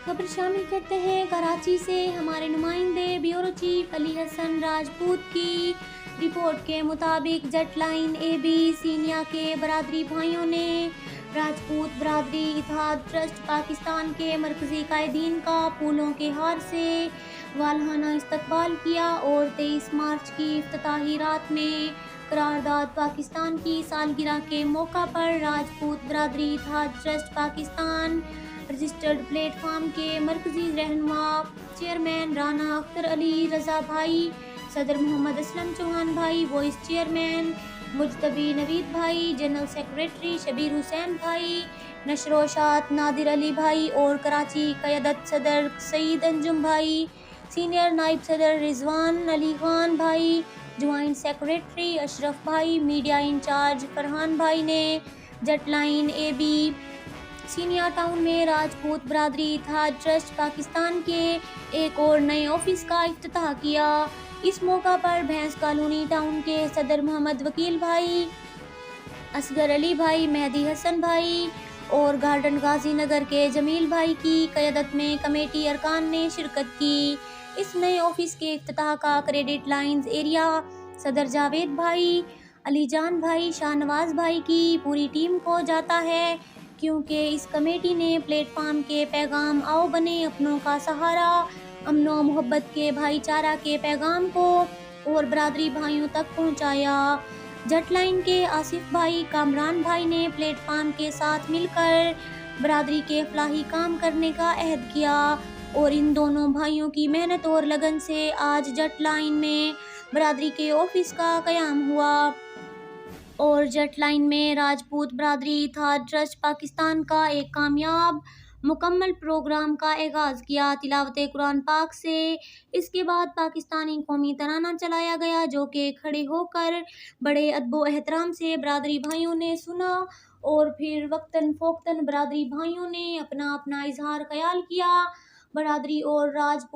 خبر شامل کرتے ہیں کراچی سے۔ ہمارے نمائندے بیورو چیف علی حسن راجپوت کی رپورٹ کے مطابق جٹ لائن اے بی سینیا کے برادری بھائیوں نے راجپوت برادری اتحاد ٹرسٹ پاکستان کے مرکزی قائدین کا پھولوں کے ہار سے والہانہ استقبال کیا اور 23 مارچ کی افتتاحی رات میں قرارداد پاکستان کی سالگرہ کے موقع پر راجپوت برادری اتحاد trust Pakistan registered plate form کے مرکزی رہنما چیئرمین رانا اختر علی رضا بھائی، صدر محمد اسلم چوہان بھائی، وائس چیئرمین مجتبی نوید بھائی، جنرل سیکریٹری شبیر حسین بھائی، نشر و اشاعت نادر علی بھائی اور کراچی قیادت صدر سعید انجم بھائی، سینئر نائب صدر رضوان علی خان بھائی، جوائنٹ سیکریٹری اشرف بھائی، میڈیا انچارج فرحان بھائی نے جٹ لائن اے بی سینیا ٹاؤن میں راجپوت برادری اتحاد ٹرسٹ پاکستان کے ایک اور نئے آفس کا افتتاح کیا۔ اس موقع پر بھینس کالونی ٹاؤن کے صدر محمد وکیل بھائی، اصغر علی بھائی، مہدی حسن بھائی اور گارڈن غازی نگر کے جمیل بھائی کی قیادت میں کمیٹی ارکان نے شرکت کی۔ اس نئے آفس کے افتتاح کا کریڈٹ لائنز ایریا صدر جاوید بھائی، علی جان بھائی، شاہ نواز بھائی کی پوری ٹیم کو جاتا ہے، کیونکہ اس کمیٹی نے پلیٹ فارم کے پیغام آؤ بنیں اپنوں کا سہارا، امن و محبت کے بھائی چارہ کے پیغام کو اور برادری بھائیوں تک پہنچایا۔ جٹ لائن کے آصف بھائی، کامران بھائی نے پلیٹ فارم کے ساتھ مل کر برادری کے فلاحی کام کرنے کا عہد کیا اور ان دونوں بھائیوں کی محنت اور لگن سے آج جٹ لائن میں برادری کے آفس کا قیام ہوا اور جٹ لائن میں راجپوت برادری اتحاد ٹرسٹ پاکستان کا ایک کامیاب مکمل پروگرام کا آغاز کیا۔ تلاوت قرآن پاک سے اس کے بعد پاکستانی قومی ترانہ چلایا گیا، جو کہ کھڑے ہو کر بڑے ادب و احترام سے برادری بھائیوں نے سنا اور پھر وقتاً فوقتاً برادری بھائیوں نے اپنا اظہار خیال کیا۔ برادری اور راجپوت